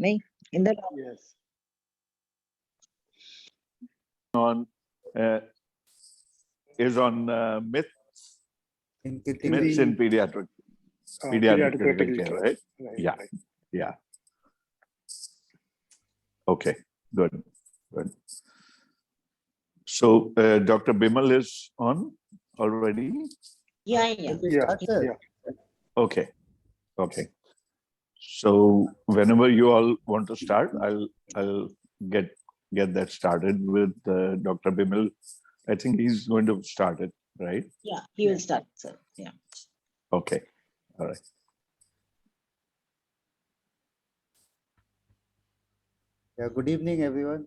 नहीं in the Yes. On is on myths in pediatric critical care, right? Yeah. Right. Yeah. Okay, good. So Dr. Bimal is on already? yeah. Okay. So whenever you all want to start, I'll get that started with Dr. Bimal. I think he's going to start it, right? Yeah, he will start, sir. Yeah. Okay. All right. Yeah, good evening, everyone.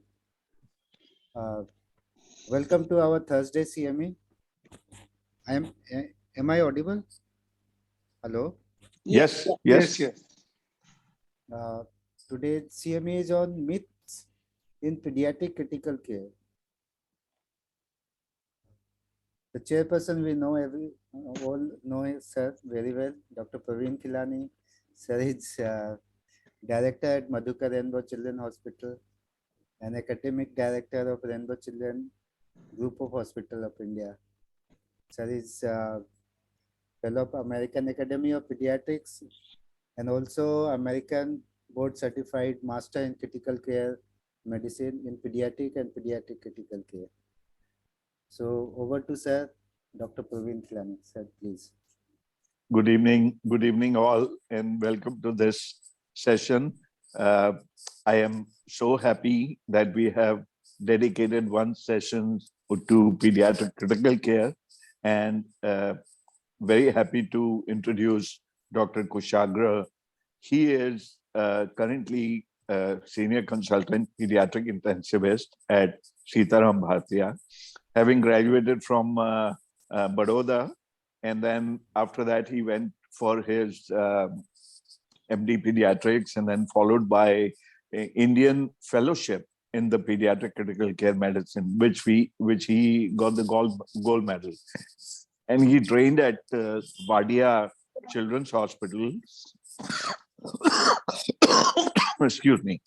Welcome to our Thursday CME. Am I audible? Hello. Yes. Today's CME is on myths in pediatric critical care. The chairperson we know all know sir very well, Dr. Praveen Khilnani. Sir is director at Madhukar Rainbow Children Hospital and academic director of Rainbow Children Group of Hospital of India. Sir is fellow of American Academy of Pediatrics and also American board certified master in critical care medicine in pediatric and pediatric critical care. So over to sir, Dr. Praveen Khilnani. Sir, please. Good evening all, and welcome to this session. I am so happy that we have dedicated one session to pediatric critical care, and very happy to introduce Dr. Kushagra. He is currently senior consultant pediatric intensivist at Sitaram Bhartiya, having graduated from Baroda, and then after that he went for his MD Pediatrics, and then followed by an Indian fellowship in the pediatric critical care medicine, which he got the gold medal, and he trained at Wadia Children's Hospital. Excuse me.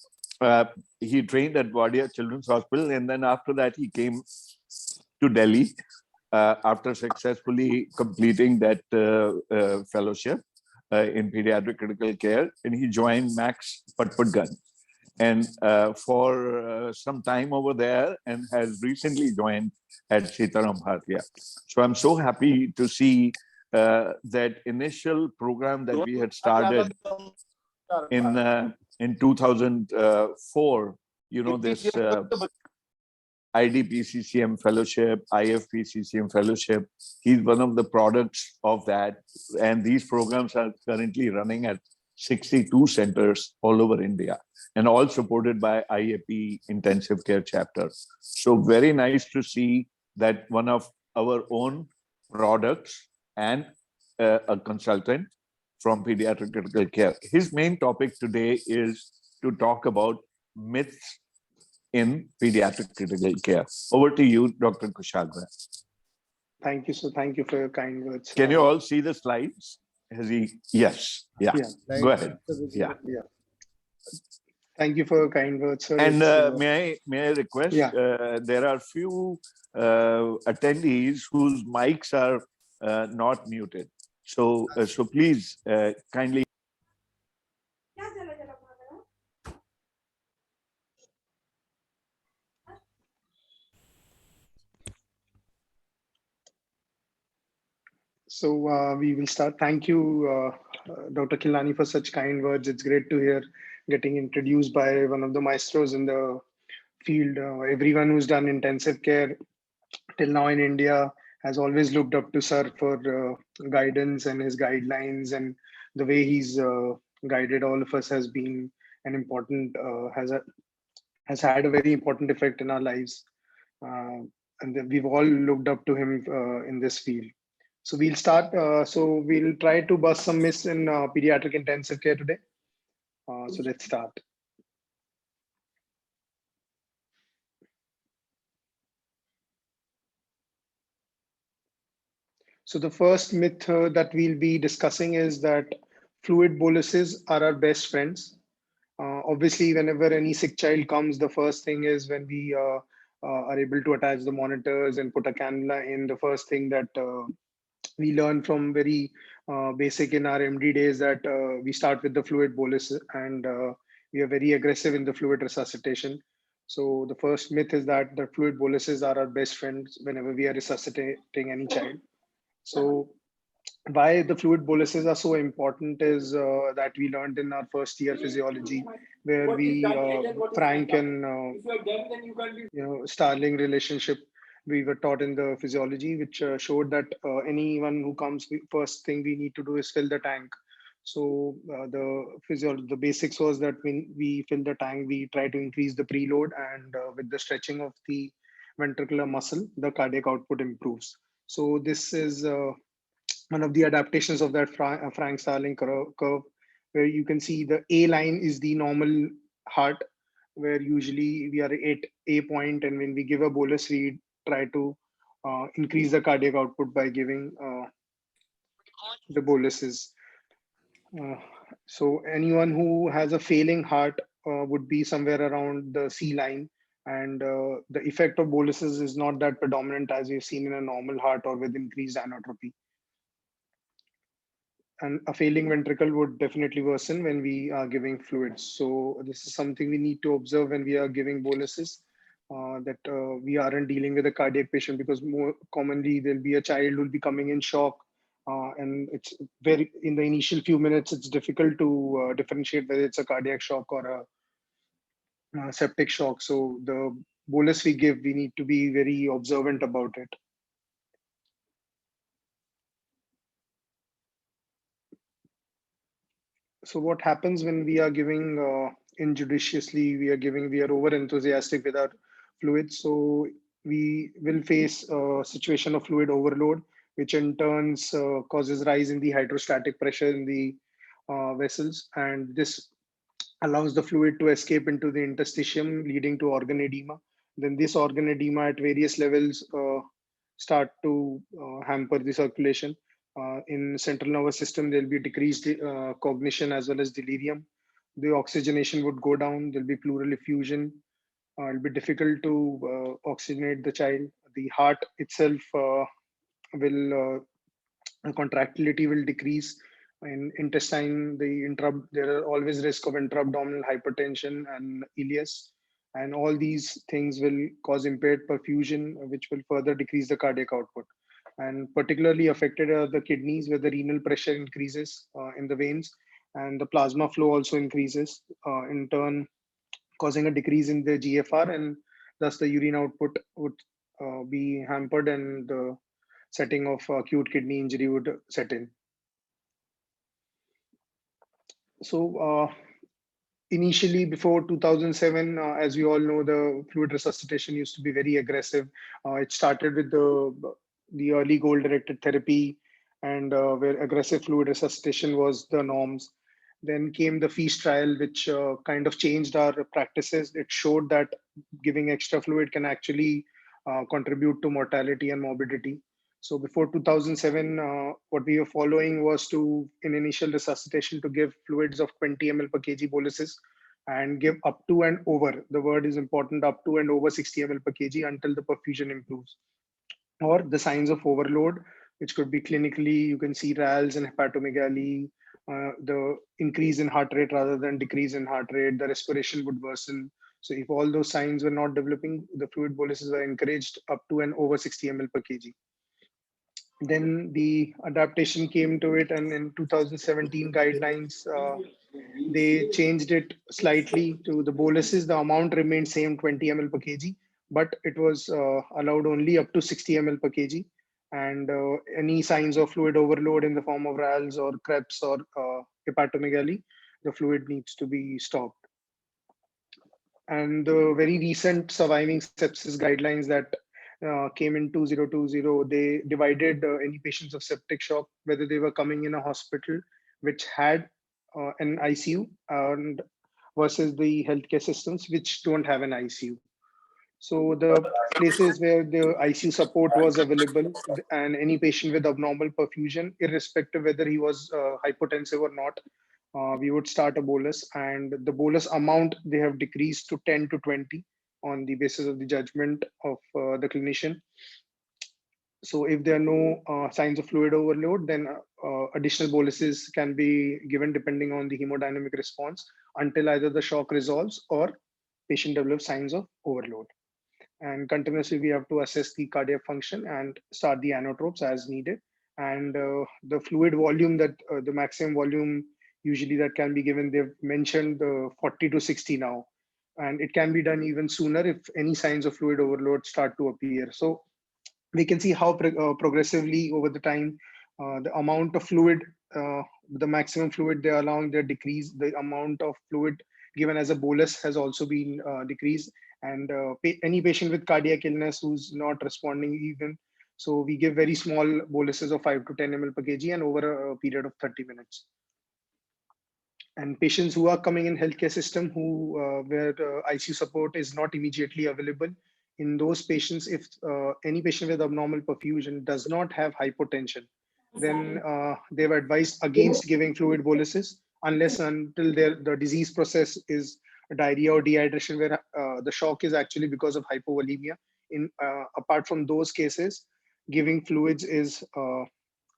He trained at Wadia Children's Hospital, and then after that he came to Delhi after successfully completing that fellowship in pediatric critical care, and he joined Max Patpatgan, and for some time over there, and has recently joined at Sitaram Bhartiya. So I'm so happy to see that initial program that we had started in 2004, this IDP CCM fellowship, IFP CCM fellowship. He's one of the products of that. And these programs are currently running at 62 centers all over India, and all supported by IAP intensive care chapter. So very nice to see that one of our own products and a consultant from pediatric critical care. His main topic today is to talk about myths in pediatric critical care. Over to you, Dr. Kushagra. Thank you. So thank you for your kind words. Can you all see the slides? Has he? Yes. Yeah. Go ahead. Yeah. Thank you for your kind words, sir. And may I request? There are few attendees whose mics are not muted. So please kindly. So we will start. Thank you, Dr. Khilnani, for such kind words. It's great to hear getting introduced by one of the maestros in the field. Everyone who's done intensive care till now in India has always looked up to sir for guidance, and his guidelines and the way he's guided all of us has been an important, has had a very important effect in our lives. And we've all looked up to him in this field. So we'll start. So we'll try to bust some myths in pediatric intensive care today. So let's start. So the first myth that we'll be discussing is that fluid boluses are our best friends. Obviously, whenever any sick child comes, the first thing is when we are able to attach the monitors and put a cannula in, the first thing that we learn from very basic in our MD days that we start with the fluid bolus, and we are very aggressive in the fluid resuscitation. So the first myth is that the fluid boluses are our best friends whenever we are resuscitating any child. So why the fluid boluses are so important is that we learned in our first year physiology, where we Frank and Starling relationship we were taught in the physiology, which showed that anyone who comes, first thing we need to do is fill the tank. So the basics was that when we fill the tank, we try to increase the preload, and with the stretching of the ventricular muscle, the cardiac output improves. So this is one of the adaptations of that Frank Starling curve, where you can see the A line is the normal heart, where usually we are at A point, and when we give a bolus, we try to increase the cardiac output by giving the boluses. So anyone who has a failing heart would be somewhere around the C line, and the effect of boluses is not that predominant as we've seen in a normal heart or with increased anatropy. And a failing ventricle would definitely worsen when we are giving fluids. So this is something we need to observe when we are giving boluses, that we aren't dealing with a cardiac patient, because more commonly there'll be a child who'll be coming in shock, and it's very, in the initial few minutes, it's difficult to differentiate whether it's a cardiac shock or a septic shock. So the bolus we give, we need to be very observant about it. So what happens when we are giving injudiciously, we are over enthusiastic with our fluids. So we will face a situation of fluid overload, which in turns causes rise in the hydrostatic pressure in the vessels. And this allows the fluid to escape into the interstitium, leading to organ edema. Then this organ edema at various levels start to hamper the circulation. In central nervous system, there'll be decreased cognition as well as delirium. The oxygenation would go down. There'll be pleural effusion. It'll be difficult to oxygenate the child. The heart itself will contractility will decrease. In intestine, there are always risk of intra-abdominal hypertension and ileus, and all these things will cause impaired perfusion, which will further decrease the cardiac output. And particularly affected are the kidneys, where the renal pressure increases in the veins, and the plasma flow also increases, in turn causing a decrease in the GFR, and thus the urine output would be hampered, and the setting of acute kidney injury would set in. So initially, before 2007, as we all know, the fluid resuscitation used to be very aggressive. It started with the early goal-directed therapy, and where aggressive fluid resuscitation was the norms. Then came the feast trial, which kind of changed our practices. It showed that giving extra fluid can actually contribute to mortality and morbidity. So before 2007, what we were following was to, in initial resuscitation, to give fluids of 20 ml per kg boluses, and give up to and over, the word is important, up to and over 60 ml per kg until the perfusion improves. Or the signs of overload, which could be clinically, you can see rales and hepatomegaly, the increase in heart rate rather than decrease in heart rate, the respiration would worsen. So if all those signs were not developing, the fluid boluses were encouraged up to and over 60 ml per kg. Then the adaptation came to it, and in 2017 guidelines, they changed it slightly to the boluses. The amount remained same, 20 ml per kg, but it was allowed only up to 60 ml per kg. And any signs of fluid overload in the form of rales or Krebs or hepatomegaly, the fluid needs to be stopped. And the very recent surviving sepsis guidelines that came in 2020, they divided any patients of septic shock, whether they were coming in a hospital which had an ICU, and versus the healthcare systems which don't have an ICU. So the places where the ICU support was available, and any patient with abnormal perfusion, irrespective whether he was hypotensive or not, we would start a bolus, and the bolus amount they have decreased to 10 to 20 on the basis of the judgment of the clinician. So if there are no signs of fluid overload, then additional boluses can be given depending on the hemodynamic response until either the shock resolves or patient develops signs of overload. And continuously, we have to assess the cardiac function and start the anotropes as needed. And the fluid volume that the maximum volume usually that can be given, they've mentioned 40 to 60 now. And it can be done even sooner if any signs of fluid overload start to appear. So we can see how progressively over the time, the amount of fluid, the maximum fluid they're allowing, they decrease. The amount of fluid given as a bolus has also been decreased. And any patient with cardiac illness who's not responding even, so we give very small boluses of 5 to 10 ml per kg and over a period of 30 minutes. And patients who are coming in healthcare system where ICU support is not immediately available, in those patients, if any patient with abnormal perfusion does not have hypotension, then they've advised against giving fluid boluses unless until the disease process is diarrhea or dehydration, where the shock is actually because of hypovolemia. Apart from those cases, giving fluids is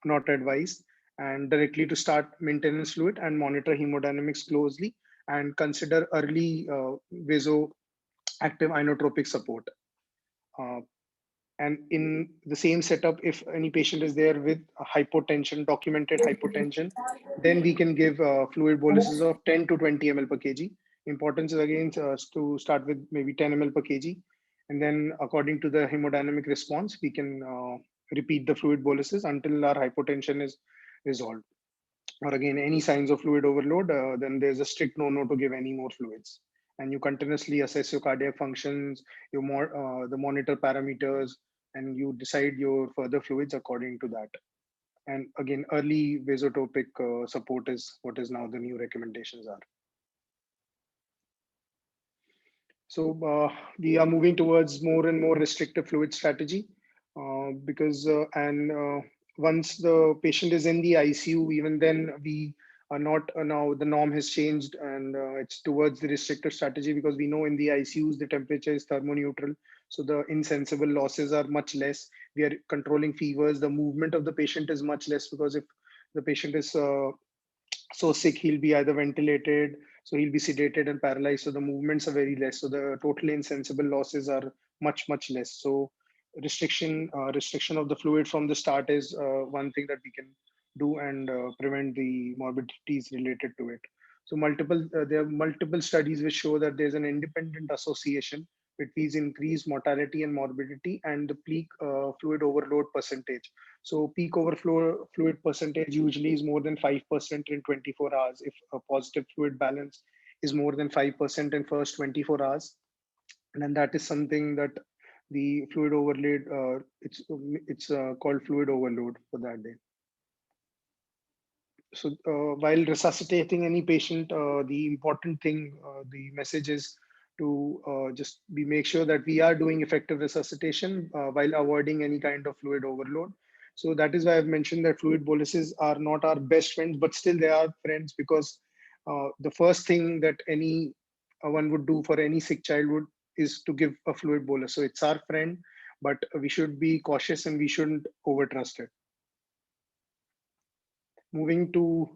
not advised, and directly to start maintenance fluid and monitor hemodynamics closely and consider early vasoactive inotropic support. And in the same setup, if any patient is there with hypotension, documented hypotension, then we can give fluid boluses of 10 to 20 ml per kg. Importance is again to start with maybe 10 ml per kg. And then according to the hemodynamic response, we can repeat the fluid boluses until our hypotension is resolved. Or again, any signs of fluid overload, then there's a strict no to give any more fluids. And you continuously assess your cardiac functions, the monitor parameters, and you decide your further fluids according to that. And again, early vasotropic support is what is now the new recommendations are. So we are moving towards more and more restrictive fluid strategy because once the patient is in the ICU, even then we are not now the norm has changed, and it's towards the restrictive strategy, because we know in the ICUs the temperature is thermoneutral, so the insensible losses are much less. We are controlling fevers. The movement of the patient is much less, because if the patient is so sick, he'll be either ventilated, so he'll be sedated and paralyzed. So the movements are very less. So the totally insensible losses are much less. So restriction of the fluid from the start is one thing that we can do and prevent the morbidities related to it. So there are multiple studies which show that there's an independent association between increased mortality and morbidity and the peak fluid overload percentage. So peak overflow fluid percentage usually is more than 5% in 24 hours if a positive fluid balance is more than 5% in first 24 hours. And then that is something that the fluid overload, it's called fluid overload for that day. So while resuscitating any patient, the important thing, the message is to just make sure that we are doing effective resuscitation while avoiding any kind of fluid overload. So that is why I've mentioned that fluid boluses are not our best friends, but still they are friends, because the first thing that one would do for any sick child is to give a fluid bolus. So it's our friend, but we should be cautious and we shouldn't overtrust it. Moving to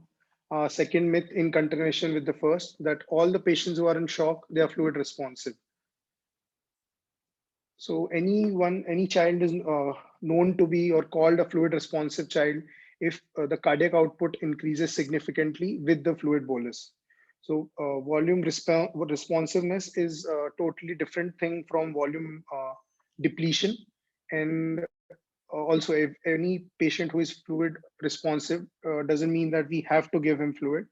second myth in continuation with the first, that all the patients who are in shock, they are fluid responsive. So any child is known to be or called a fluid responsive child if the cardiac output increases significantly with the fluid bolus. So volume responsiveness is a totally different thing from volume depletion. And also, if any patient who is fluid responsive doesn't mean that we have to give him fluid.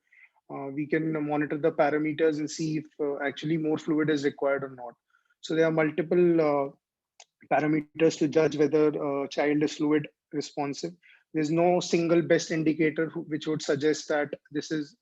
We can monitor the parameters and see if actually more fluid is required or not. So there are multiple parameters to judge whether a child is fluid responsive. There's no single best indicator which would suggest that this is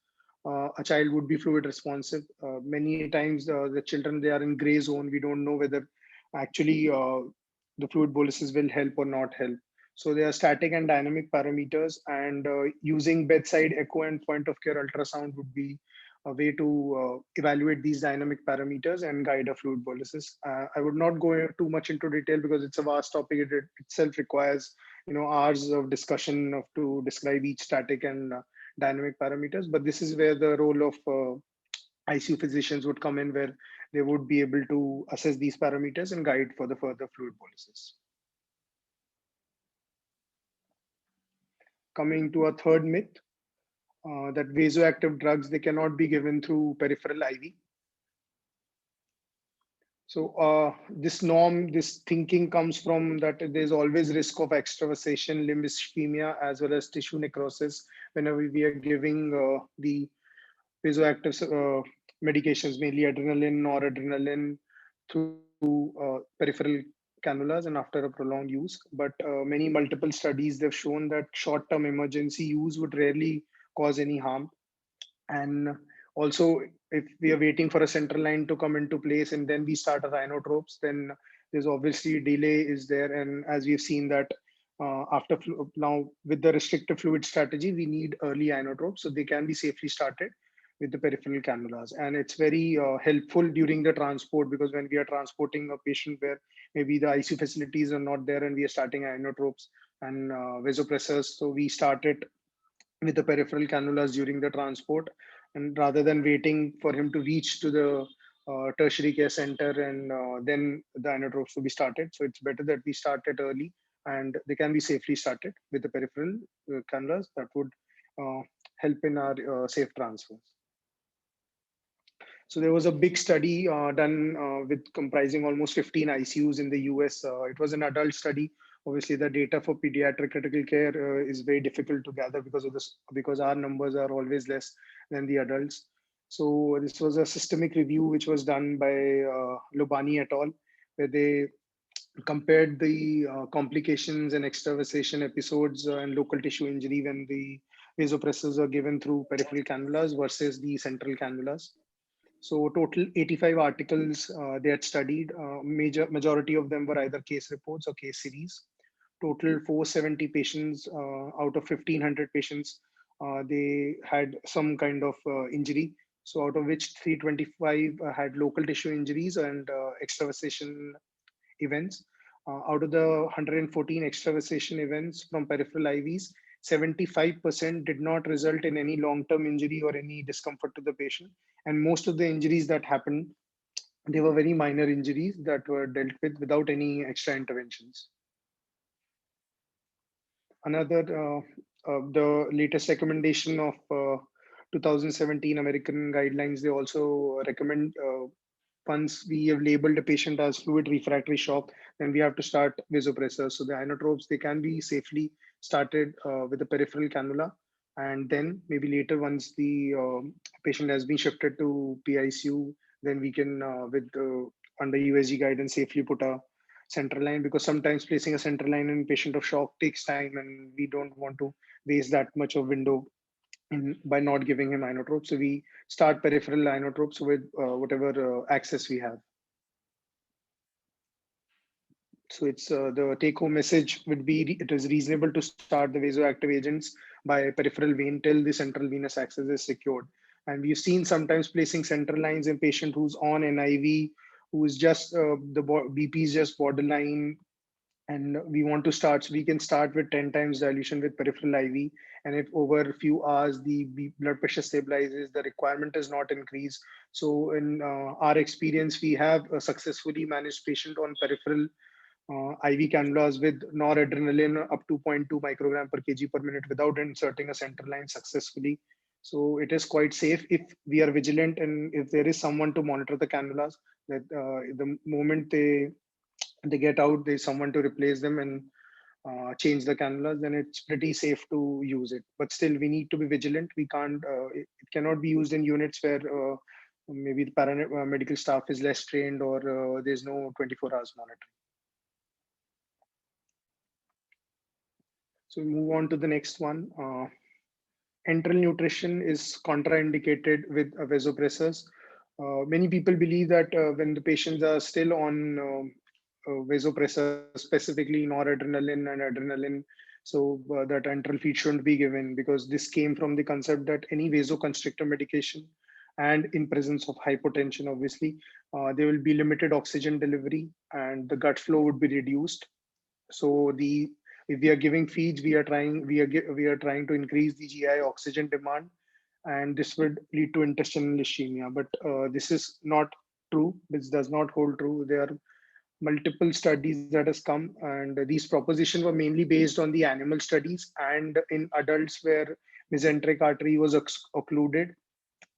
a child would be fluid responsive. Many times the children, they are in gray zone. We don't know whether actually the fluid boluses will help or not help. So they are static and dynamic parameters, and using bedside echo and point of care ultrasound would be a way to evaluate these dynamic parameters and guide a fluid boluses. I would not go too much into detail because it's a vast topic. It itself requires hours of discussion to describe each static and dynamic parameters. But this is where the role of ICU physicians would come in, where they would be able to assess these parameters and guide for the further fluid boluses. Coming to a third myth, that vasoactive drugs, they cannot be given through peripheral IV. So this thinking comes from that there's always risk of extravasation, limb ischemia, as well as tissue necrosis whenever we are giving the vasoactive medications, mainly adrenaline or adrenaline, through peripheral cannulas and after a prolonged use. But many multiple studies, they've shown that short-term emergency use would rarely cause any harm. And also, if we are waiting for a central line to come into place and then we start our inotropes, then there's obviously delay is there. And as we've seen that now with the restrictive fluid strategy, we need early inotropes, so they can be safely started with the peripheral cannulas. And it's very helpful during the transport, because when we are transporting a patient where maybe the ICU facilities are not there and we are starting inotropes and vasopressors, so we start it with the peripheral cannulas during the transport, and rather than waiting for him to reach to the tertiary care center and then the inotropes to be started. So it's better that we start it early, and they can be safely started with the peripheral cannulas. That would help in our safe transfers. So there was a big study done with comprising almost 15 ICUs in the US. It was an adult study. Obviously, the data for pediatric critical care is very difficult to gather because of this, because our numbers are always less than the adults. So this was a systemic review which was done by Lobani et al., where they compared the complications and extravasation episodes and local tissue injury when the vasopressors are given through peripheral cannulas versus the central cannulas. So total 85 articles they had studied. Majority of them were either case reports or case series. Total 470 patients out of 1500 patients, they had some kind of injury. So out of which 325 had local tissue injuries and extravasation events. Out of the 114 extravasation events from peripheral IVs, 75% did not result in any long-term injury or any discomfort to the patient. And most of the injuries that happened, they were very minor injuries that were dealt with without any extra interventions. Another, the latest recommendation of 2017 American guidelines, they also recommend once we have labeled a patient as fluid refractory shock, then we have to start vasopressors. So the inotropes, they can be safely started with a peripheral cannula. And then maybe later, once the patient has been shifted to PICU, then we can, under USG guidance, safely put a central line, because sometimes placing a central line in patient of shock takes time, and we don't want to waste that much of window by not giving him inotropes. So we start peripheral inotropes with whatever access we have. So it's the take-home message would be, it is reasonable to start the vasoactive agents by peripheral vein till the central venous access is secured. And we've seen sometimes placing central lines in patient who's on NIV, who is just, the BP is just borderline, and we want to start, so we can start with 10 times dilution with peripheral IV. And if over a few hours the blood pressure stabilizes, the requirement is not increased. So in our experience, we have successfully managed patient on peripheral IV cannulas with noradrenaline up to 0.2 microgram per kg per minute without inserting a central line successfully. So it is quite safe if we are vigilant, and if there is someone to monitor the cannulas, that the moment they get out, there's someone to replace them and change the cannulas, then it's pretty safe to use it. But still, we need to be vigilant. We can't, it cannot be used in units where maybe the paramedical staff is less trained, or there's no 24 hours monitoring. So we move on to the next one. Enteral nutrition is contraindicated with vasopressors. Many people believe that when the patients are still on vasopressors, specifically noradrenaline and adrenaline. So that enteral feed shouldn't be given, because this came from the concept that any vasoconstrictor medication and in presence of hypotension, obviously, there will be limited oxygen delivery and the gut flow would be reduced. So the if we are giving feeds, we are trying to increase the GI oxygen demand, and this would lead to intestinal ischemia. But this is not true. This does not hold true. There are multiple studies that has come, and these propositions were mainly based on the animal studies and in adults where mesenteric artery was occluded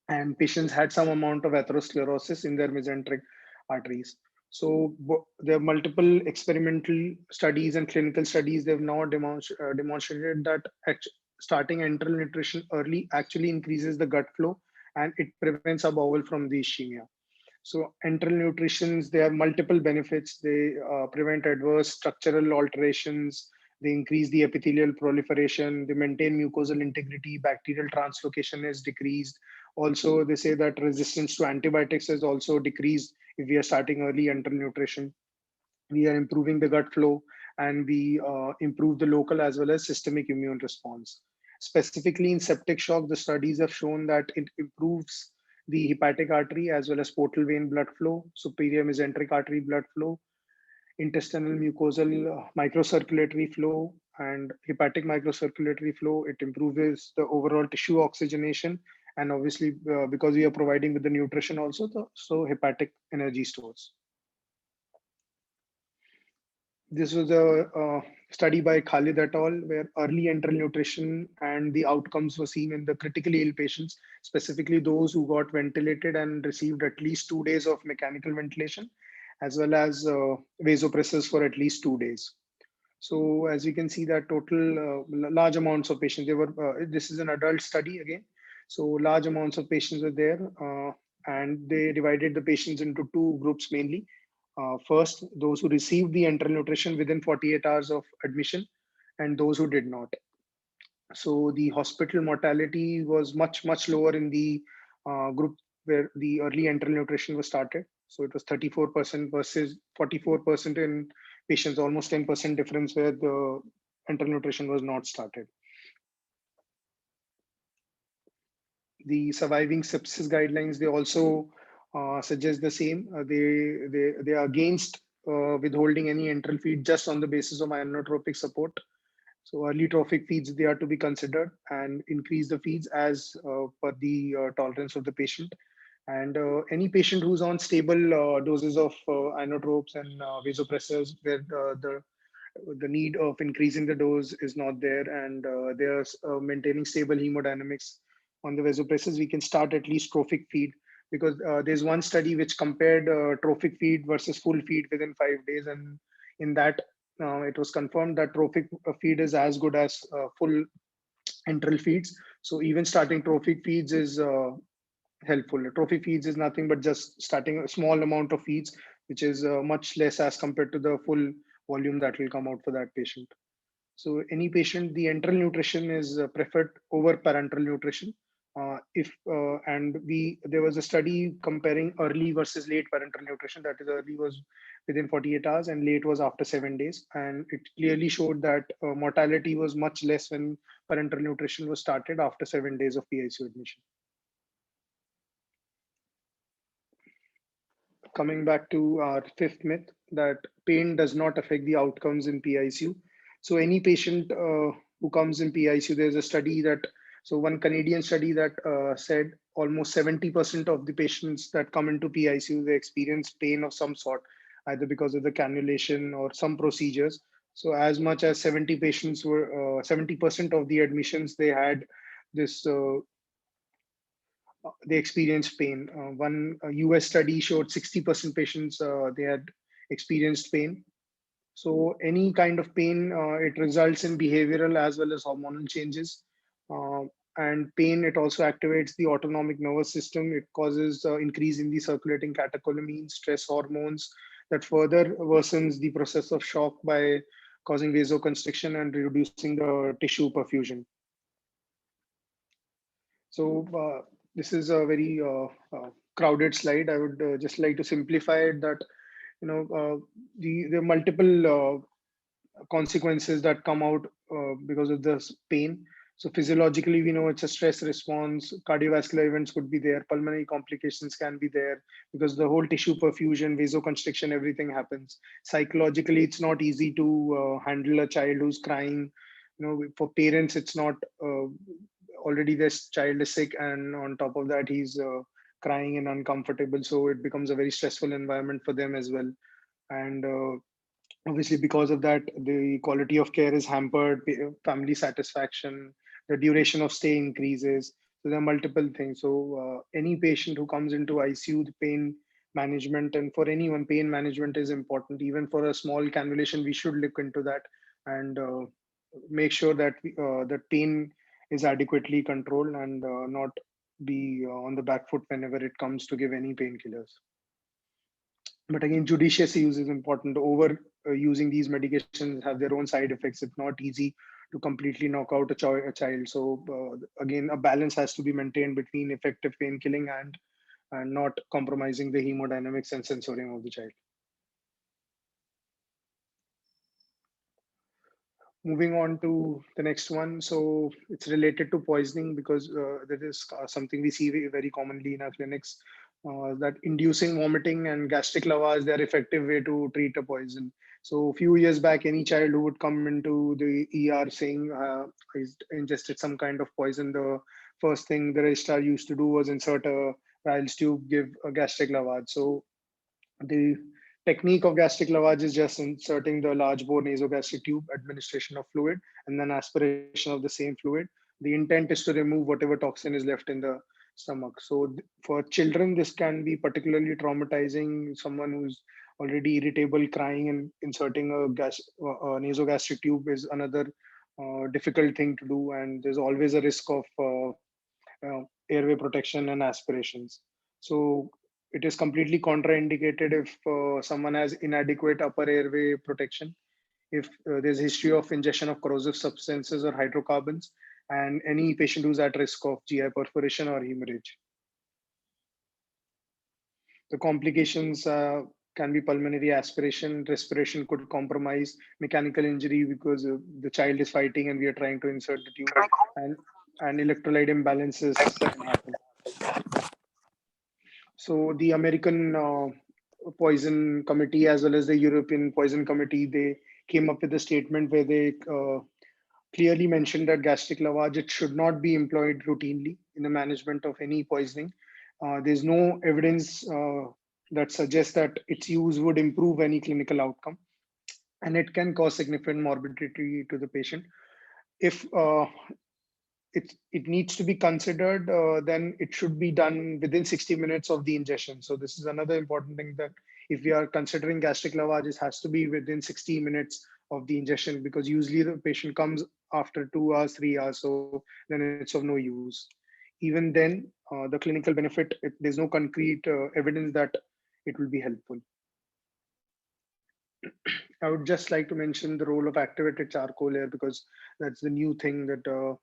and patients had some amount of atherosclerosis in their mesenteric arteries. So there are multiple experimental studies and clinical studies. They've now demonstrated that starting enteral nutrition early actually increases the gut flow and it prevents a bowel from the ischemia. So enteral nutritions, they have multiple benefits. They prevent adverse structural alterations. They increase the epithelial proliferation. They maintain mucosal integrity. Bacterial translocation is decreased. Also, they say that resistance to antibiotics is also decreased if we are starting early enteral nutrition. We are improving the gut flow, and we improve the local as well as systemic immune response. Specifically in septic shock, the studies have shown that it improves the hepatic artery as well as portal vein blood flow, superior mesenteric artery blood flow, intestinal mucosal microcirculatory flow, and hepatic microcirculatory flow. It improves the overall tissue oxygenation, and obviously because we are providing with the nutrition also, so hepatic energy stores. This was a study by Khalid et al., where early enteral nutrition and the outcomes were seen in the critically ill patients, specifically those who got ventilated and received at least 2 days of mechanical ventilation, as well as vasopressors for at least 2 days. So as you can see, that total large amounts of patients, they were, this is an adult study again. So large amounts of patients were there, and they divided the patients into two groups mainly. First, those who received the enteral nutrition within 48 hours of admission, and those who did not. So the hospital mortality was much lower in the group where the early enteral nutrition was started. So it was 34% versus 44% in patients, almost 10% difference where the enteral nutrition was not started. The surviving sepsis guidelines, they also suggest the same. They are against withholding any enteral feed just on the basis of inotropic support. So early trophic feeds, they are to be considered, and increase the feeds as per the tolerance of the patient. And any patient who's on stable doses of inotropes and vasopressors, where the need of increasing the dose is not there, and they are maintaining stable hemodynamics on the vasopressors, we can start at least trophic feed, because there's one study which compared trophic feed versus full feed within 5 days, and in that it was confirmed that trophic feed is as good as full enteral feeds. So even starting trophic feeds is helpful. Trophic feeds is nothing but just starting a small amount of feeds, which is much less as compared to the full volume that will come out for that patient. So any patient, the enteral nutrition is preferred over parenteral nutrition. There was a study comparing early versus late parenteral nutrition. That is, early was within 48 hours and late was after 7 days. And it clearly showed that mortality was much less when parenteral nutrition was started after 7 days of PICU admission. Coming back to our fifth myth, that pain does not affect the outcomes in PICU. So any patient who comes in PICU, there's a study that, so one Canadian study that said almost 70% of the patients that come into PICU, they experience pain of some sort, either because of the cannulation or some procedures. So as much as 70 patients were, 70% of the admissions, they had this, they experienced pain. One US study showed 60% patients, they had experienced pain. So any kind of pain, it results in behavioral as well as hormonal changes. And pain, it also activates the autonomic nervous system. It causes increase in the circulating catecholamines, stress hormones, that further worsens the process of shock by causing vasoconstriction and reducing the tissue perfusion. So this is a very crowded slide. I would just like to simplify it, that the multiple consequences that come out because of this pain. So physiologically, we know it's a stress response. Cardiovascular events could be there. Pulmonary complications can be there because the whole tissue perfusion, vasoconstriction, everything happens. Psychologically, it's not easy to handle a child who's crying. For parents, it's not already this child is sick, and on top of that, he's crying and uncomfortable. So it becomes a very stressful environment for them as well. And obviously, because of that, the quality of care is hampered, family satisfaction, the duration of stay increases. So there are multiple things. So any patient who comes into ICU, the pain management, and for anyone, pain management is important. Even for a small cannulation, we should look into that and make sure that the pain is adequately controlled and not be on the back foot whenever it comes to give any painkillers. But again, judicious use is important. Over using these medications have their own side effects. It's not easy to completely knock out a child. So again, a balance has to be maintained between effective pain killing and not compromising the hemodynamics and sensorium of the child. Moving on to the next one. So it's related to poisoning because that is something we see very commonly in our clinics, that inducing vomiting and gastric lavage, they're effective way to treat a poison. So a few years back, any child who would come into the ER saying he's ingested some kind of poison, the first thing the registrar used to do was insert a Ryle's tube, give a gastric lavage. So the technique of gastric lavage is just inserting the large bore nasogastric tube, administration of fluid, and then aspiration of the same fluid. The intent is to remove whatever toxin is left in the stomach. So for children, this can be particularly traumatizing. Someone who's already irritable, crying, and inserting a nasogastric tube is another difficult thing to do. And there's always a risk of airway protection and aspirations. So it is completely contraindicated if someone has inadequate upper airway protection, if there's history of ingestion of corrosive substances or hydrocarbons, and any patient who's at risk of GI perforation or hemorrhage. The complications can be pulmonary aspiration, respiration could compromise, mechanical injury because the child is fighting and we are trying to insert the tube, and electrolyte imbalances can happen. So the American Poison Committee as well as the European Poison Committee, they came up with a statement where they clearly mentioned that gastric lavage, it should not be employed routinely in the management of any poisoning. There's no evidence that suggests that its use would improve any clinical outcome, and it can cause significant morbidity to the patient. If it needs to be considered, then it should be done within 60 minutes of the ingestion. So this is another important thing, that if we are considering gastric lavage, it has to be within 60 minutes of the ingestion, because usually the patient comes after 2 hours, 3 hours, so then it's of no use. Even then, the clinical benefit, there's no concrete evidence that it will be helpful. I would just like to mention the role of activated charcoal here, because that's the new thing that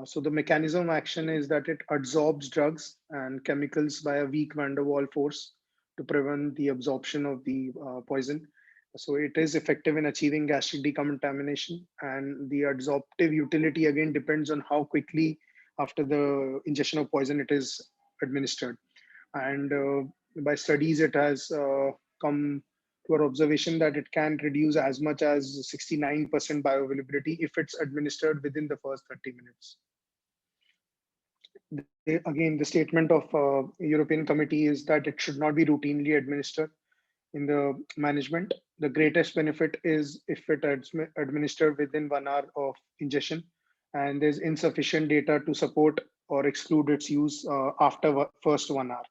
so the mechanism of action is that it absorbs drugs and chemicals by a weak van der Waals force to prevent the absorption of the poison. So it is effective in achieving gastric decontamination, and the adsorptive utility again depends on how quickly after the ingestion of poison it is administered. And by studies, it has come to our observation that it can reduce as much as 69% bioavailability if it's administered within the first 30 minutes. Again, the statement of European Committee is that it should not be routinely administered in the management. The greatest benefit is if it administered within 1 hour of ingestion, and there's insufficient data to support or exclude its use after first 1 hour.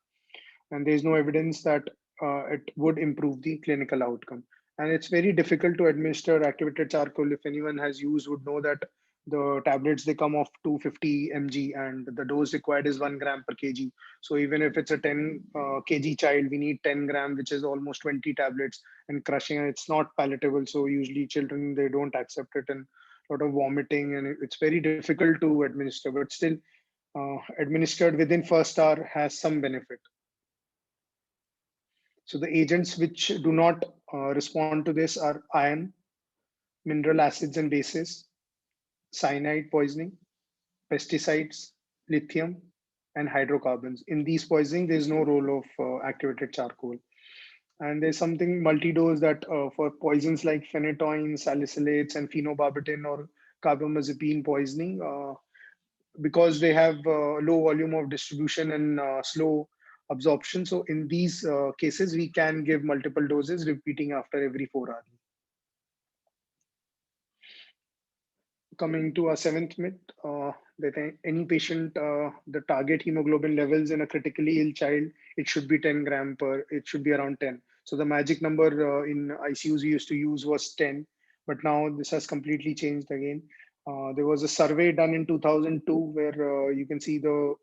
And there's no evidence that it would improve the clinical outcome. And it's very difficult to administer activated charcoal. If anyone has used would know that the tablets, they come off 250 mg and the dose required is 1 gram per kg. So even if it's a 10 kg child, we need 10 gram, which is almost 20 tablets, and crushing, and it's not palatable. So usually children, they don't accept it, and a lot of vomiting, and it's very difficult to administer, but still administered within first hour has some benefit. So the agents which do not respond to this are iron, mineral acids and bases, cyanide poisoning, pesticides, lithium, and hydrocarbons. In these poisoning, there's no role of activated charcoal. And there's something multi-dose that for poisons like phenytoin, salicylates, and phenobarbital or carbamazepine poisoning, because they have low volume of distribution and slow absorption. So in these cases, we can give multiple doses repeating after every 4 hours. Coming to our seventh myth, that any patient, the target hemoglobin levels in a critically ill child, it should be 10 gram per, it should be around 10. So the magic number in ICUs we used to use was 10, but now this has completely changed again. There was a survey done in 2002 where you can see the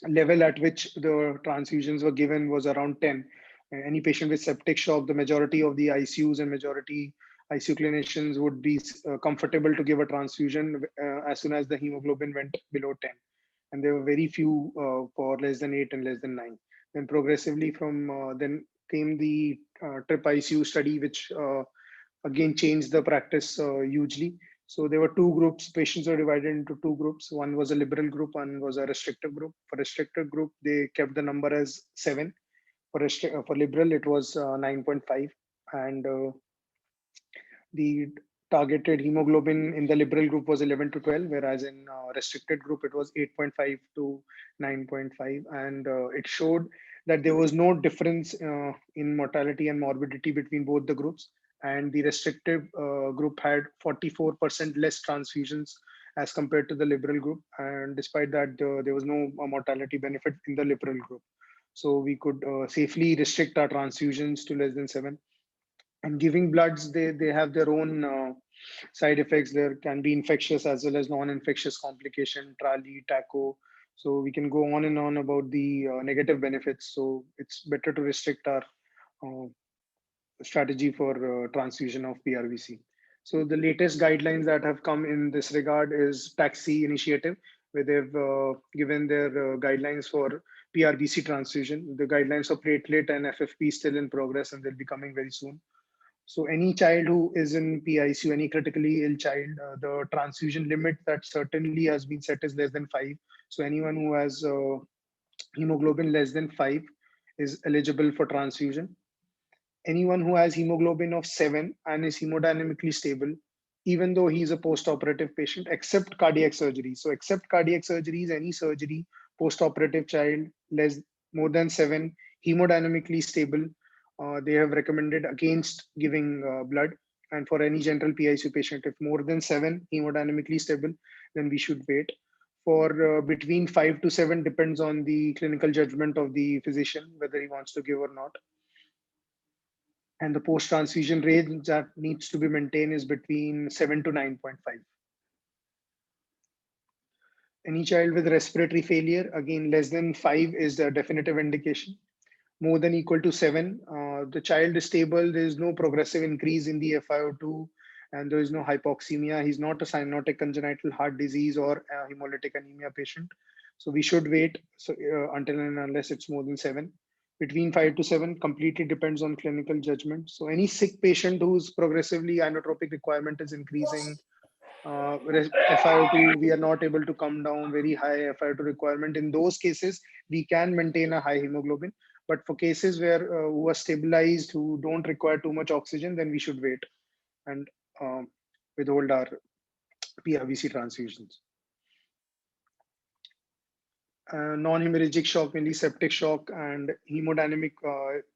level at which the transfusions were given was around 10. Any patient with septic shock, the majority of the ICUs and majority ICU clinicians would be comfortable to give a transfusion as soon as the hemoglobin went below 10. And there were very few for less than 8 and less than 9. Then progressively from then came the TRIP ICU study, which again changed the practice hugely. So there were two groups. Patients were divided into two groups. One was a liberal group, one was a restrictive group. For restrictive group, they kept the number as 7. For liberal, it was 9.5. And the targeted hemoglobin in the liberal group was 11 to 12, whereas in restricted group, it was 8.5 to 9.5. And it showed that there was no difference in mortality and morbidity between both the groups. And the restrictive group had 44% less transfusions as compared to the liberal group. And despite that, there was no mortality benefit in the liberal group. So we could safely restrict our transfusions to less than 7. And giving bloods, they have their own side effects. There can be infectious as well as non-infectious complication, trali, taco. So we can go on and on about the negative benefits. So it's better to restrict our strategy for transfusion of PRVC. So the latest guidelines that have come in this regard is TAXI initiative, where they've given their guidelines for PRVC transfusion. The guidelines for platelet and FFP still in progress, and they'll be coming very soon. So any child who is in PICU, any critically ill child, the transfusion limit that certainly has been set is less than 5. So anyone who has hemoglobin less than 5 is eligible for transfusion. Anyone who has hemoglobin of 7 and is hemodynamically stable, even though he's a post-operative patient, except cardiac surgery. So except cardiac surgeries, any surgery, post-operative child, more than 7, hemodynamically stable, they have recommended against giving blood. And for any general PICU patient, if more than 7 hemodynamically stable, then we should wait. For between 5 to 7 depends on the clinical judgment of the physician, whether he wants to give or not. And the post-transfusion range that needs to be maintained is between 7 to 9.5. Any child with respiratory failure, again, less than 5 is the definitive indication. More than equal to 7, the child is stable. There is no progressive increase in the FiO2, and there is no hypoxemia. He's not a cyanotic congenital heart disease or a hemolytic anemia patient. So we should wait until and unless it's more than 7. Between 5 to 7 completely depends on clinical judgment. So any sick patient whose progressively inotropic requirement is increasing, FiO2, we are not able to come down very high FiO2 requirement. In those cases, we can maintain a high hemoglobin. But for cases where who are stabilized, who don't require too much oxygen, then we should wait and withhold our PRVC transfusions. Non-hemorrhagic shock, mainly septic shock, and hemodynamic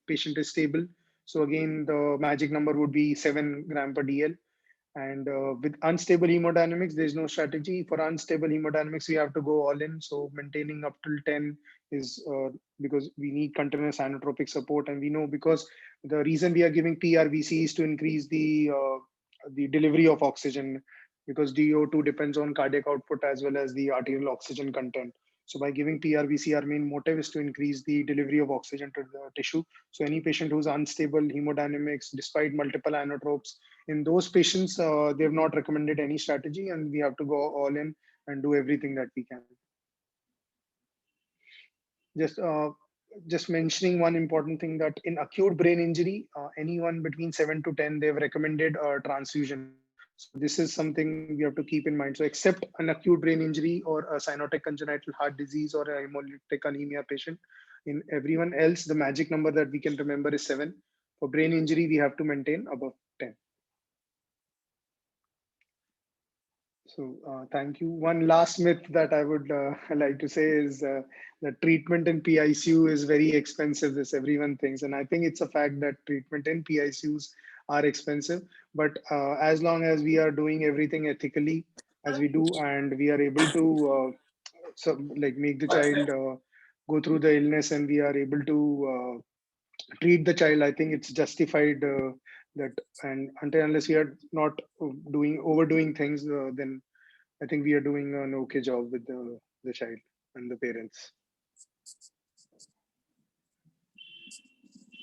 patient is stable. So again, the magic number would be 7 gram per DL. And with unstable hemodynamics, there's no strategy. For unstable hemodynamics, we have to go all in. So maintaining up till 10 is because we need continuous inotropic support. And we know because the reason we are giving PRVC is to increase the delivery of oxygen, because DO2 depends on cardiac output as well as the arterial oxygen content. So by giving PRVC, our main motive is to increase the delivery of oxygen to the tissue. So any patient who's unstable hemodynamics, despite multiple inotropes, in those patients, they've not recommended any strategy, and we have to go all in and do everything that we can. Just just mentioning one important thing, that in acute brain injury, anyone between 7 to 10, they've recommended transfusion. So this is something we have to keep in mind. So except an acute brain injury or a cyanotic congenital heart disease or a hemolytic anemia patient, in everyone else, the magic number that we can remember is 7. For brain injury, we have to maintain above 10. So thank you. One last myth that I would like to say is that treatment in PICU is very expensive. This everyone thinks, and I think it's a fact that treatment in PICUs are expensive. But as long as we are doing everything ethically, as we do, and we are able to make the child go through the illness, and we are able to treat the child, I think it's justified that. And until unless we are not overdoing things, then I think we are doing an okay job with the child and the parents.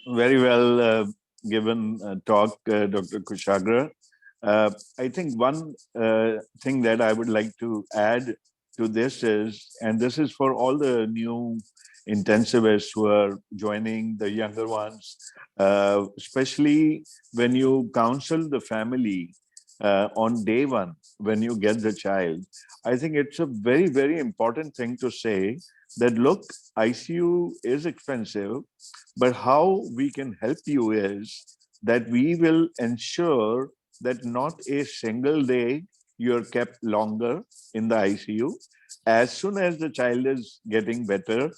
Very well given talk, Dr. Kushagra. I think one thing that I would like to add to this is, and this is for all the new intensivists who are joining, the younger ones, especially when you counsel the family on day one, when you get the child, I think it's a very, very important thing to say that, look, ICU is expensive, but how we can help you is that we will ensure that not a single day you're kept longer in the ICU. As soon as the child is getting better,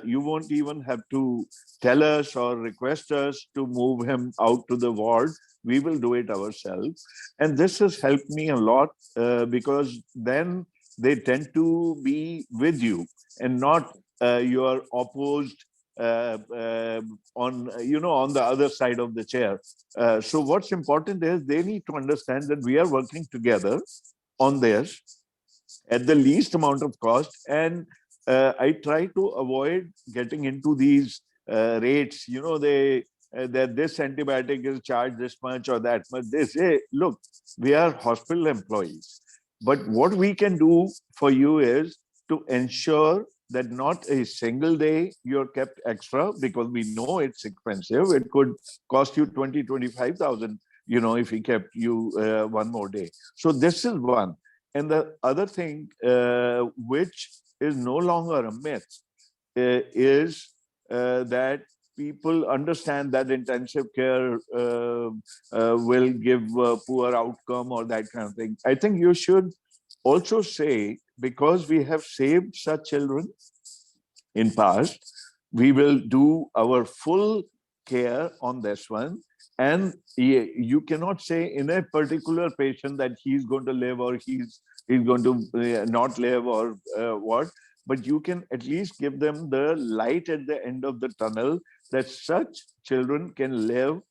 you won't even have to tell us or request us to move him out to the ward. We will do it ourselves. And this has helped me a lot because then they tend to be with you and not you are opposed on the other side of the chair. So what's important is they need to understand that we are working together on this at the least amount of cost. And I try to avoid getting into these rates. That this antibiotic is charged this much or that much. They say, look, we are hospital employees, but what we can do for you is to ensure that not a single day you're kept extra, because we know it's expensive. It could cost you 20,000-25,000, if we kept you one more day. So this is one. And the other thing, which is no longer a myth, is that people understand that intensive care will give a poor outcome or that kind of thing. I think you should also say, because we have saved such children in past, we will do our full care on this one. And you cannot say in a particular patient that he's going to live or he's going to not live or what, but you can at least give them the light at the end of the tunnel that such children can live.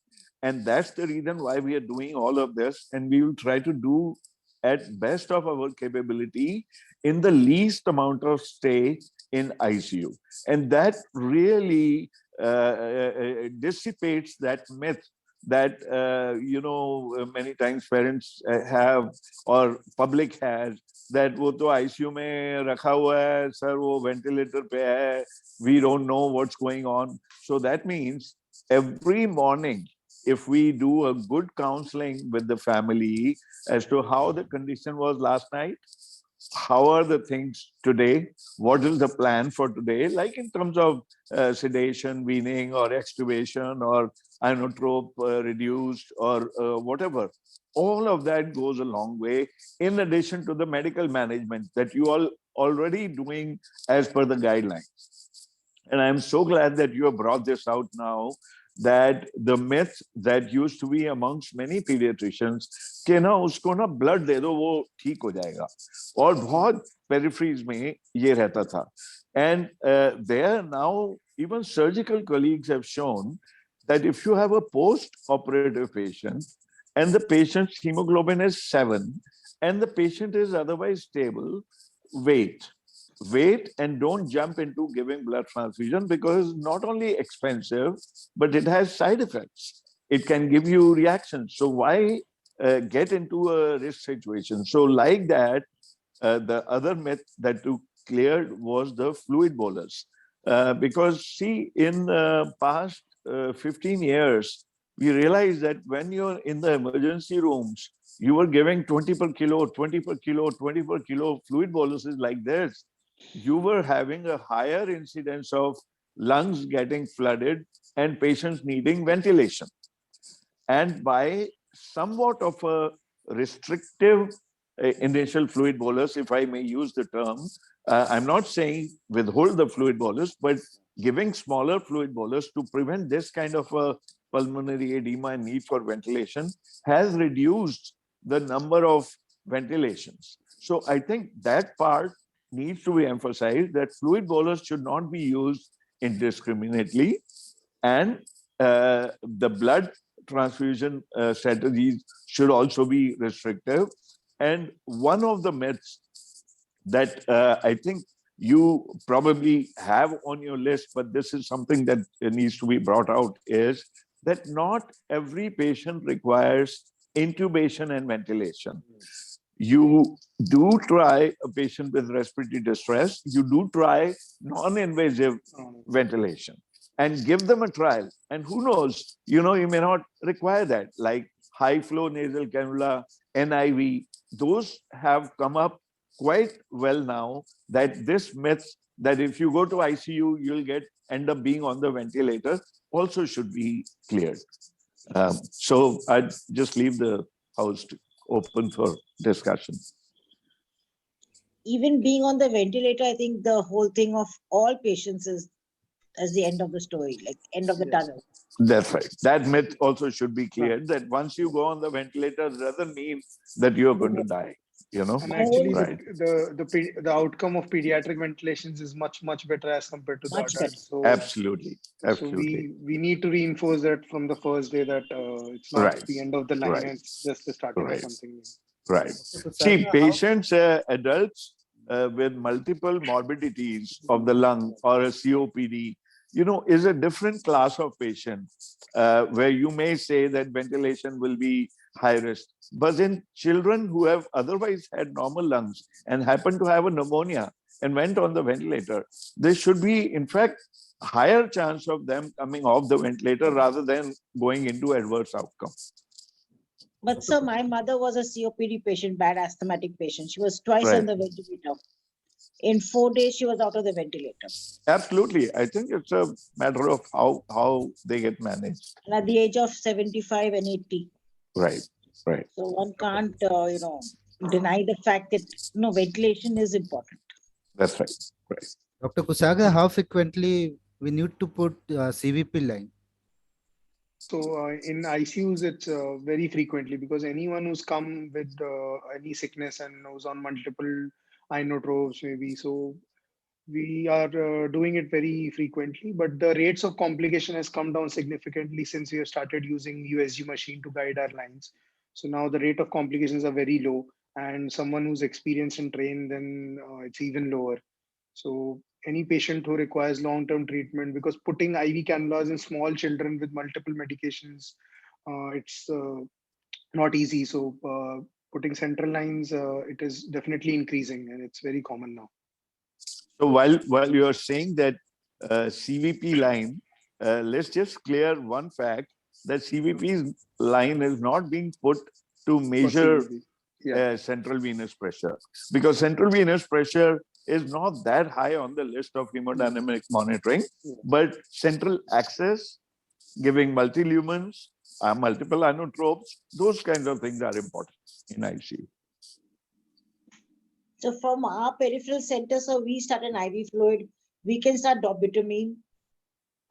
And that's the reason why we are doing all of this. And we will try to do at best of our capability in the least amount of stay in ICU. And that really dissipates that myth that, many times parents have or public has, that wo to ICU mein rakha hua hai, sir, wo ventilator pe hai, we don't know what's going on. So that means every morning, if we do a good counseling with the family as to how the condition was last night, how are the things today, what is the plan for today, like in terms of sedation, weaning, or extubation, or inotrope reduced, or whatever. All of that goes a long way, in addition to the medical management that you all already doing as per the guidelines. And I'm so glad that you have brought this out now, that the myth that used to be amongst many pediatricians कि ना उसको ना blood दे दो वो ठीक हो जाएगा, और बहुत peripheries में ये रहता था. And there now even surgical colleagues have shown that if you have a post-operative patient and the patient's hemoglobin is 7 and the patient is otherwise stable, wait and don't jump into giving blood transfusion, because it's not only expensive, but it has side effects. It can give you reactions. So why get into a risk situation? So like that, the other myth that you cleared was the fluid bolus. Because see, in the past 15 years, we realized that when you're in the emergency rooms, you were giving 20 per kilo, 20 per kilo, 20 per kilo fluid boluses like this. You were having a higher incidence of lungs getting flooded and patients needing ventilation. And by somewhat of a restrictive initial fluid bolus, if I may use the term, I'm not saying withhold the fluid bolus, but giving smaller fluid bolus to prevent this kind of a pulmonary edema and need for ventilation has reduced the number of ventilations. So I think that part needs to be emphasized, that fluid bolus should not be used indiscriminately, and the blood transfusion strategies should also be restrictive. And one of the myths that I think you probably have on your list, but this is something that needs to be brought out, is that not every patient requires intubation and ventilation. You do try a patient with respiratory distress, you do try non-invasive ventilation and give them a trial. And who knows, you may not require that, like high flow nasal cannula, NIV, those have come up quite well now, that this myth that if you go to ICU, you'll end up being on the ventilator also should be cleared. So I'd just leave the house open for discussion. Even being on the ventilator, I think the whole thing of all patients is as the end of the story, like end of the tunnel. That's right. That myth also should be cleared, that once you go on the ventilator, doesn't mean that you're going to die. And actually, the outcome of pediatric ventilations is much better as compared to the adults. So absolutely. So we need to reinforce that from the first day, that it's not the end of the line, it's just the starting of something new. Right. See, patients, adults with multiple morbidities of the lung or a COPD, is a different class of patient where you may say that ventilation will be high risk. But in children who have otherwise had normal lungs and happen to have a pneumonia and went on the ventilator, there should be, in fact, higher chance of them coming off the ventilator rather than going into adverse outcome. But sir, my mother was a COPD patient, bad asthmatic patient. She was twice on the ventilator. In 4 days, she was out of the ventilator. Absolutely. I think it's a matter of how they get managed. And at the age of 75 and 80. Right. So one can't, deny the fact that ventilation is important. That's right. Dr. Kushagra, how frequently we need to put CVP line? So in ICUs, it's very frequently, because anyone who's come with any sickness and who's on multiple inotropes maybe, so we are doing it very frequently, but the rates of complication has come down significantly since we have started using USG machine to guide our lines. So now the rate of complications are very low, and someone who's experienced and trained, then it's even lower. So any patient who requires long-term treatment, because putting IV cannulas in small children with multiple medications, it's not easy. So putting central lines, it is definitely increasing, and it's very common now. So while you are saying that CVP line, let's just clear one fact, that CVP's line is not being put to measure central venous pressure, because central venous pressure is not that high on the list of hemodynamic monitoring, but central access, giving multilumens, multiple inotropes, those kinds of things are important in ICU. So from our peripheral center, so we start an IV fluid, we can start dobutamine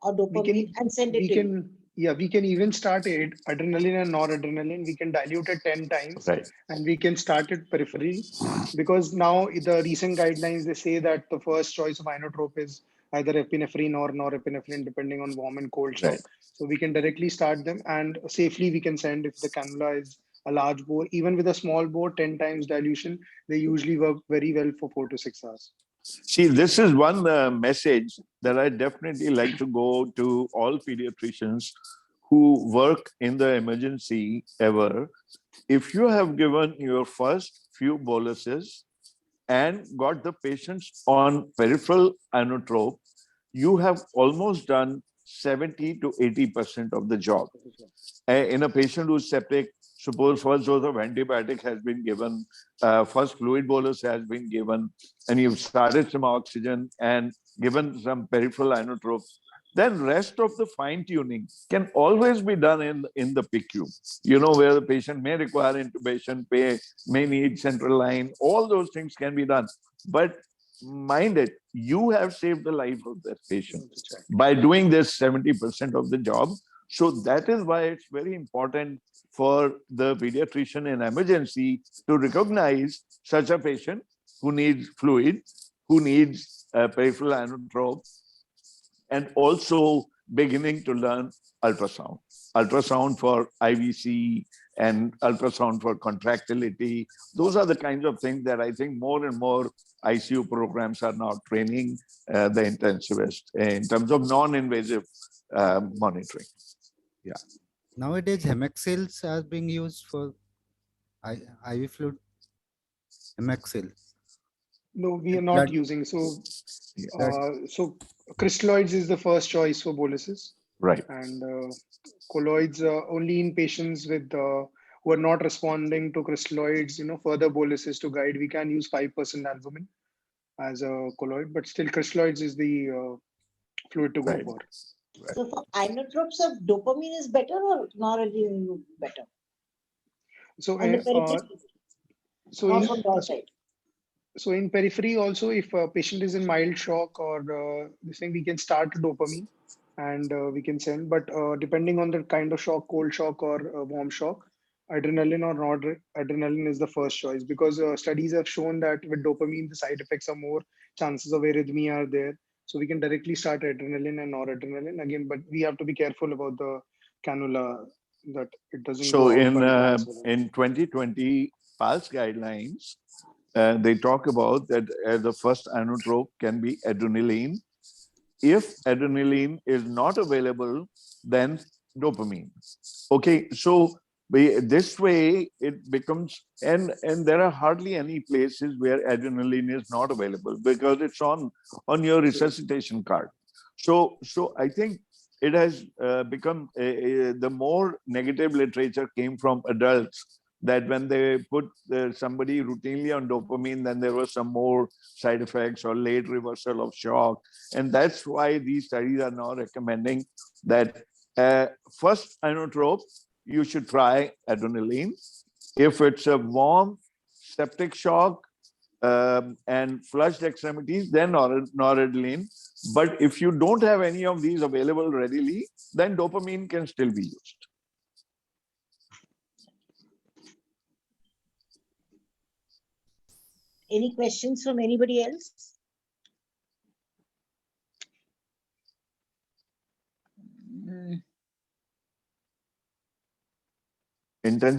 or dopamine and send it in. We can even start adrenaline and noradrenaline. We can dilute it 10 times, and we can start it peripherally, because now the recent guidelines, they say that the first choice of inotrope is either epinephrine or norepinephrine, depending on warm and cold shock. So we can directly start them, and safely we can send, if the cannula is a large bore. Even with a small bore, 10 times dilution, they usually work very well for 4 to 6 hours. See, this is one message that I definitely like to go to all pediatricians who work in the emergency ever. If you have given your first few boluses and got the patients on peripheral inotrope, you have almost done 70 to 80% of the job. In a patient who's septic, suppose first dose of antibiotic has been given, first fluid bolus has been given, and you've started some oxygen and given some peripheral inotropes, then rest of the fine-tuning can always be done in the PICU, where the patient may require intubation, may need central line, all those things can be done. But mind it, you have saved the life of that patient by doing this 70% of the job. So that is why it's very important for the pediatrician in emergency to recognize such a patient who needs fluid, who needs peripheral inotrope, and also beginning to learn ultrasound for IVC and ultrasound for contractility. Those are the kinds of things that I think more and more ICU programs are now training the intensivist in terms of non-invasive monitoring. Yeah. Nowadays, Hemaxils are being used for IV fluid. Hemaxil. No, we are not using. So crystalloids is the first choice for boluses. Right. And colloids only in patients with who are not responding to crystalloids, further boluses to guide. We can use 5% albumin as a colloid, but still crystalloids is the fluid to go for. So for inotropes of dopamine is better or noradrenaline better? So, so in periphery also, if a patient is in mild shock or this thing, we can start dopamine and we can send, but depending on the kind of shock, cold shock or warm shock, adrenaline or noradrenaline is the first choice, because studies have shown that with dopamine, the side effects are more, chances of arrhythmia are there. So we can directly start adrenaline and noradrenaline again, but we have to be careful about the cannula that it doesn't. So in 2020 PALS guidelines, they talk about that the first inotrope can be adrenaline. If adrenaline is not available, then dopamine. Okay, so this way it becomes, and there are hardly any places where adrenaline is not available because it's on your resuscitation card. So I think it has become the more negative literature came from adults, that when they put somebody routinely on dopamine, then there was some more side effects or late reversal of shock. And that's why these studies are now recommending that first inotrope, you should try adrenaline. If it's a warm septic shock and flushed extremities, then noradrenaline. But if you don't have any of these available readily, then dopamine can still be used. Any questions from anybody else? Intention